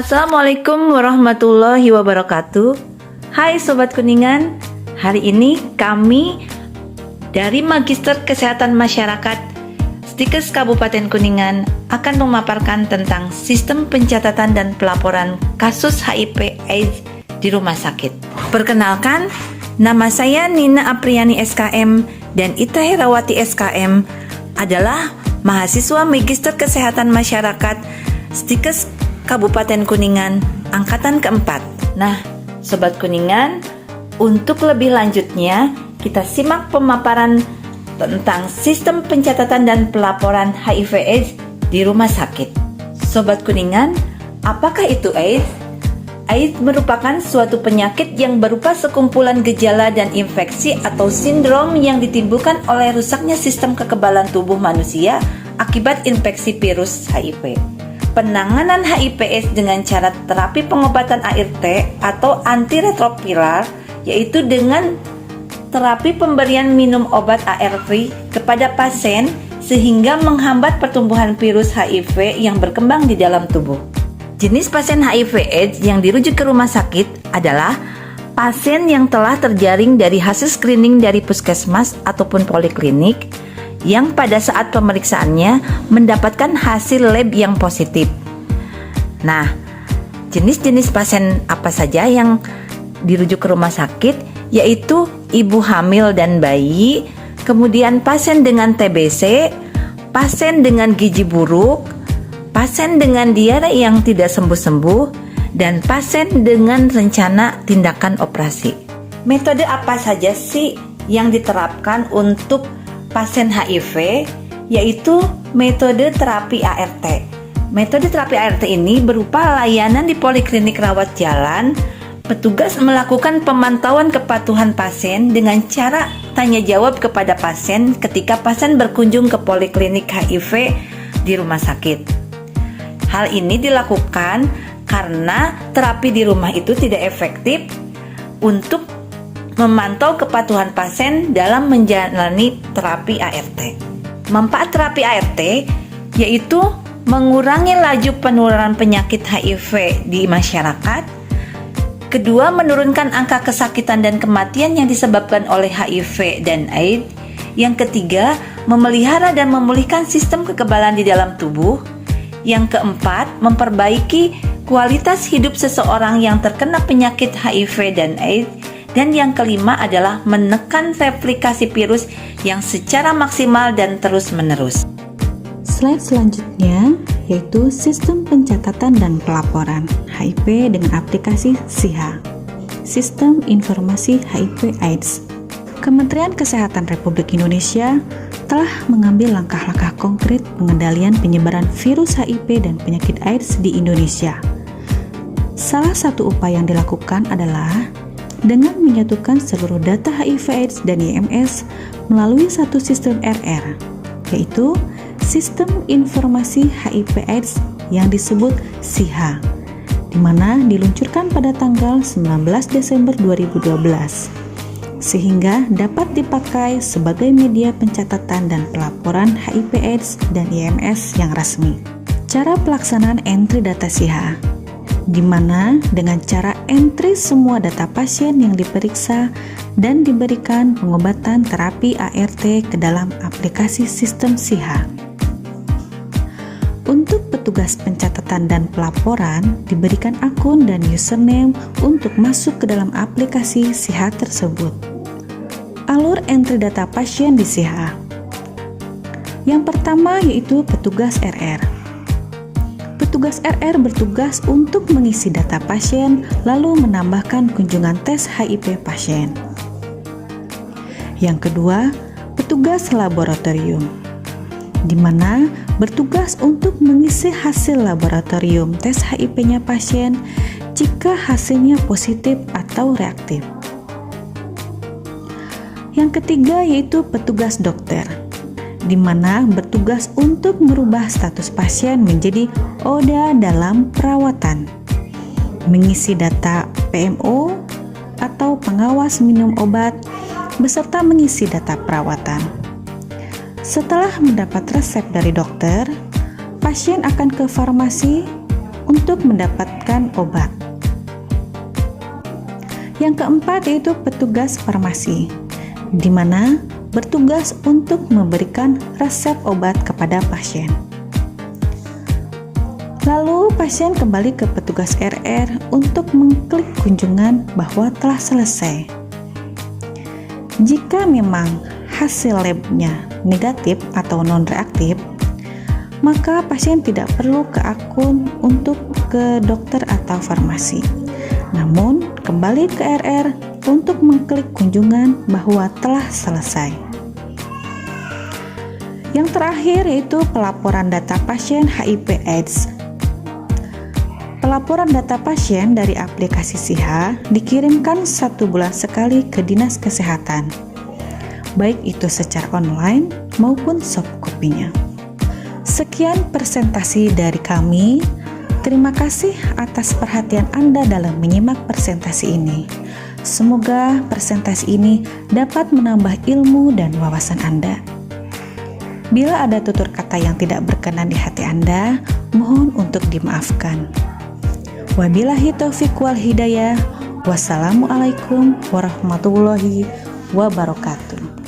Assalamualaikum warahmatullahi wabarakatuh. Hai Sobat Kuningan, hari ini kami dari Magister Kesehatan Masyarakat Stikes Kabupaten Kuningan akan memaparkan tentang sistem pencatatan dan pelaporan kasus HIV/AIDS di rumah sakit. Perkenalkan, nama saya Nina Apriani SKM dan Ita Herawati SKM adalah mahasiswa Magister Kesehatan Masyarakat Stikes Kabupaten Kuningan angkatan keempat. Nah, Sobat Kuningan, untuk lebih lanjutnya kita simak pemaparan tentang sistem pencatatan dan pelaporan HIV/AIDS di rumah sakit. Sobat Kuningan, apakah itu AIDS? AIDS merupakan suatu penyakit yang berupa sekumpulan gejala dan infeksi atau sindrom yang ditimbulkan oleh rusaknya sistem kekebalan tubuh manusia akibat infeksi virus HIV. Penanganan HIV/AIDS dengan cara terapi pengobatan ART atau antiretroviral, yaitu dengan terapi pemberian minum obat ARV kepada pasien sehingga menghambat pertumbuhan virus HIV yang berkembang di dalam tubuh. Jenis pasien HIV/AIDS yang dirujuk ke rumah sakit adalah pasien yang telah terjaring dari hasil screening dari puskesmas ataupun poliklinik yang pada saat pemeriksaannya mendapatkan hasil lab yang positif. Nah, jenis-jenis pasien apa saja yang dirujuk ke rumah sakit, yaitu ibu hamil dan bayi, kemudian pasien dengan TBC, pasien dengan gizi buruk, pasien dengan diare yang tidak sembuh-sembuh, dan pasien dengan rencana tindakan operasi. Metode apa saja sih yang diterapkan untuk pasien HIV, yaitu metode terapi ART. Metode terapi ART ini berupa layanan di poliklinik rawat jalan. Petugas melakukan pemantauan kepatuhan pasien dengan cara tanya jawab kepada pasien ketika pasien berkunjung ke poliklinik HIV di rumah sakit. Hal ini dilakukan karena terapi di rumah itu tidak efektif untuk memantau kepatuhan pasien dalam menjalani terapi ART. Manfaat terapi ART yaitu mengurangi laju penularan penyakit HIV di masyarakat. Kedua, menurunkan angka kesakitan dan kematian yang disebabkan oleh HIV dan AIDS. Yang ketiga, memelihara dan memulihkan sistem kekebalan di dalam tubuh. Yang keempat, memperbaiki kualitas hidup seseorang yang terkena penyakit HIV dan AIDS. Dan yang kelima adalah menekan replikasi virus yang secara maksimal dan terus-menerus. Slide selanjutnya yaitu sistem pencatatan dan pelaporan HIV dengan aplikasi SIHA, Sistem Informasi HIV/AIDS. Kementerian Kesehatan Republik Indonesia telah mengambil langkah-langkah konkret pengendalian penyebaran virus HIV dan penyakit AIDS di Indonesia. Salah satu upaya yang dilakukan adalah dengan menyatukan seluruh data HIV/AIDS dan YMS melalui satu sistem RR, yaitu Sistem Informasi HIV/AIDS yang disebut SIHA, di mana diluncurkan pada tanggal 19 Desember 2012, sehingga dapat dipakai sebagai media pencatatan dan pelaporan HIV/AIDS dan YMS yang resmi. Cara pelaksanaan entry data SIHA, di mana dengan cara entry semua data pasien yang diperiksa dan diberikan pengobatan terapi ART ke dalam aplikasi sistem SIHA. Untuk petugas pencatatan dan pelaporan diberikan akun dan username untuk masuk ke dalam aplikasi SIHA tersebut. Alur entry data pasien di SIHA. Yang pertama yaitu petugas RR. Petugas RR bertugas untuk mengisi data pasien lalu menambahkan kunjungan tes HIV pasien. Yang kedua, petugas laboratorium, di mana bertugas untuk mengisi hasil laboratorium tes HIV-nya pasien jika hasilnya positif atau reaktif. Yang ketiga yaitu petugas dokter, di mana bertugas untuk merubah status pasien menjadi ODA dalam perawatan, mengisi data PMO atau pengawas minum obat, beserta mengisi data perawatan. Setelah mendapat resep dari dokter, pasien akan ke farmasi untuk mendapatkan obat. Yang keempat yaitu petugas farmasi, di mana bertugas untuk memberikan resep obat kepada pasien. Lalu pasien kembali ke petugas RR untuk mengklik kunjungan bahwa telah selesai. Jika memang hasil labnya negatif atau non-reaktif, maka pasien tidak perlu ke akun untuk ke dokter atau farmasi. Namun, kembali ke RR untuk mengklik kunjungan bahwa telah selesai. Yang terakhir yaitu pelaporan data pasien HIV/AIDS. Pelaporan data pasien dari aplikasi SIHA dikirimkan 1 bulan sekali ke Dinas Kesehatan, baik itu secara online maupun soft copy-nya. Sekian presentasi dari kami. Terima kasih atas perhatian Anda dalam menyimak presentasi ini. Semoga presentasi ini dapat menambah ilmu dan wawasan Anda. Bila ada tutur kata yang tidak berkenan di hati Anda, mohon untuk dimaafkan. Wabillahi taufiq wal hidayah. Wassalamualaikum warahmatullahi wabarakatuh.